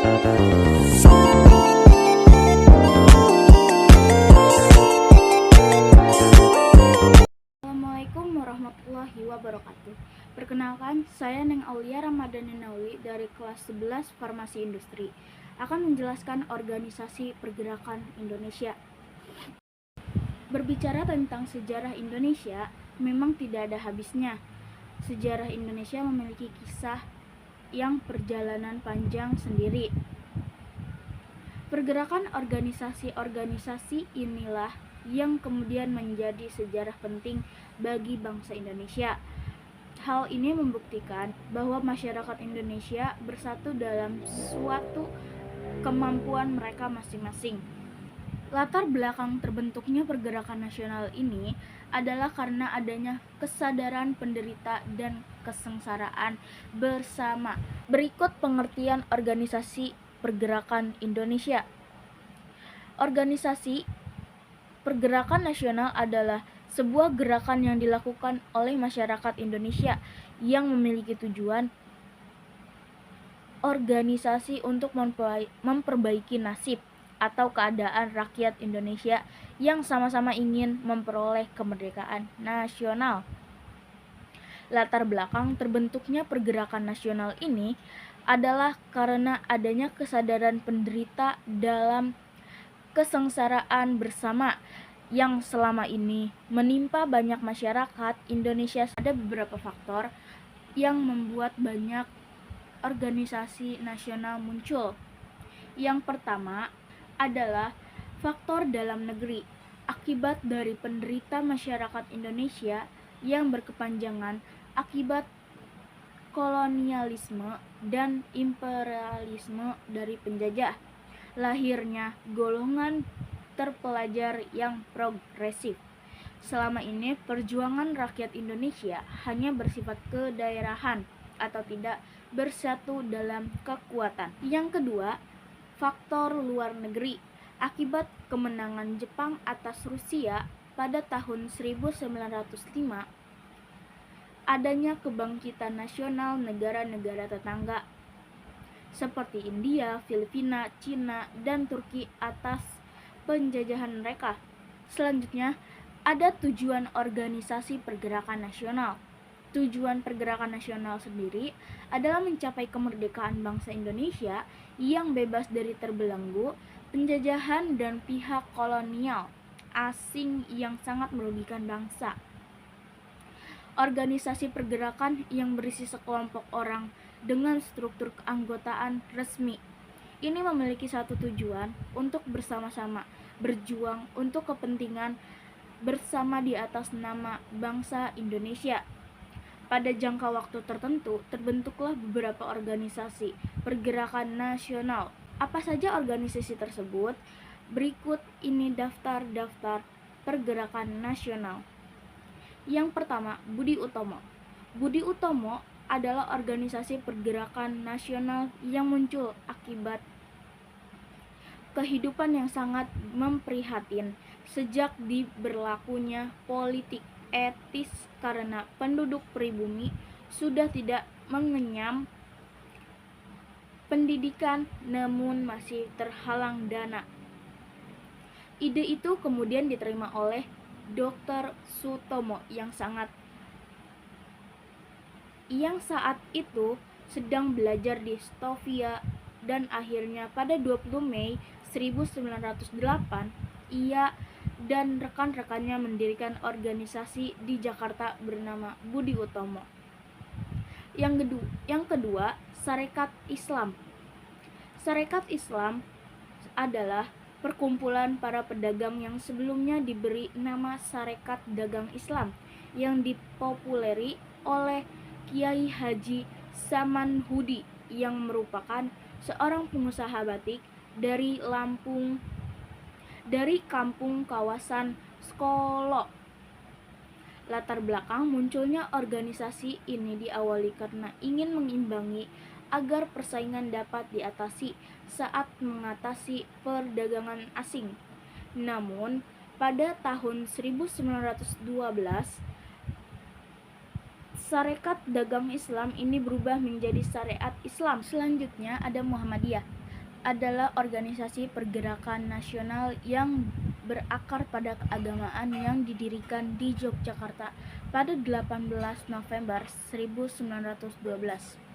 Assalamualaikum warahmatullahi wabarakatuh. Perkenalkan, saya Neng Aulia Ramadhani Nawi dari kelas 11 Farmasi Industri akan menjelaskan organisasi pergerakan Indonesia. Berbicara tentang sejarah Indonesia, memang tidak ada habisnya. Sejarah Indonesia memiliki kisah yang perjalanan panjang sendiri. Pergerakan organisasi-organisasi inilah yang kemudian menjadi sejarah penting bagi bangsa Indonesia. Hal ini membuktikan bahwa masyarakat Indonesia bersatu dalam suatu kemampuan mereka masing-masing. Latar belakang terbentuknya pergerakan nasional ini adalah karena adanya kesadaran penderita dan kesengsaraan bersama. Berikut pengertian organisasi pergerakan Indonesia. Organisasi pergerakan nasional adalah sebuah gerakan yang dilakukan oleh masyarakat Indonesia yang memiliki tujuan organisasi untuk memperbaiki nasib atau keadaan rakyat Indonesia yang sama-sama ingin memperoleh kemerdekaan nasional. Latar belakang terbentuknya pergerakan nasional ini adalah karena adanya kesadaran penderita dalam kesengsaraan bersama yang selama ini menimpa banyak masyarakat Indonesia. Ada beberapa faktor yang membuat banyak organisasi nasional muncul. Yang pertama adalah faktor dalam negeri. Akibat dari penderita masyarakat Indonesia yang berkepanjangan akibat kolonialisme dan imperialisme dari penjajah, lahirnya golongan terpelajar yang progresif. Selama ini perjuangan rakyat Indonesia hanya bersifat kedaerahan atau tidak bersatu dalam kekuatan. Yang kedua, faktor luar negeri. Akibat kemenangan Jepang atas Rusia pada tahun 1905, adanya kebangkitan nasional negara-negara tetangga seperti India, Filipina, Cina, dan Turki atas penjajahan mereka. Selanjutnya, ada tujuan organisasi pergerakan nasional. Tujuan pergerakan nasional sendiri adalah mencapai kemerdekaan bangsa Indonesia yang bebas dari terbelenggu penjajahan dan pihak kolonial asing yang sangat merugikan bangsa. Organisasi pergerakan yang berisi sekelompok orang dengan struktur keanggotaan resmi ini memiliki satu tujuan untuk bersama-sama berjuang untuk kepentingan bersama di atas nama bangsa Indonesia. Pada jangka waktu tertentu terbentuklah beberapa organisasi pergerakan nasional. Apa saja organisasi tersebut? Berikut ini daftar-daftar pergerakan nasional. Yang pertama, Budi Utomo. Budi Utomo adalah organisasi pergerakan nasional yang muncul akibat kehidupan yang sangat memprihatin sejak diberlakunya politik etis karena penduduk pribumi sudah tidak mengenyam pendidikan namun masih terhalang dana. Ide itu kemudian diterima oleh Dr. Sutomo yang saat itu sedang belajar di Stovia dan akhirnya pada 20 Mei 1908 ia dan rekan-rekannya mendirikan organisasi di Jakarta bernama Budi Utomo. Yang kedua, Sarekat Islam. Sarekat Islam adalah perkumpulan para pedagang yang sebelumnya diberi nama Sarekat Dagang Islam yang dipopuleri oleh Kiai Haji Samanhudi yang merupakan seorang pengusaha batik dari kampung kawasan Skolo. Latar belakang munculnya organisasi ini diawali karena ingin mengimbangi agar persaingan dapat diatasi saat mengatasi perdagangan asing. Namun, pada tahun 1912, Sarekat Dagang Islam ini berubah menjadi Syariat Islam. Selanjutnya ada Muhammadiyah. adalah organisasi pergerakan nasional yang berakar pada keagamaan yang didirikan di Yogyakarta pada 18 November 1912.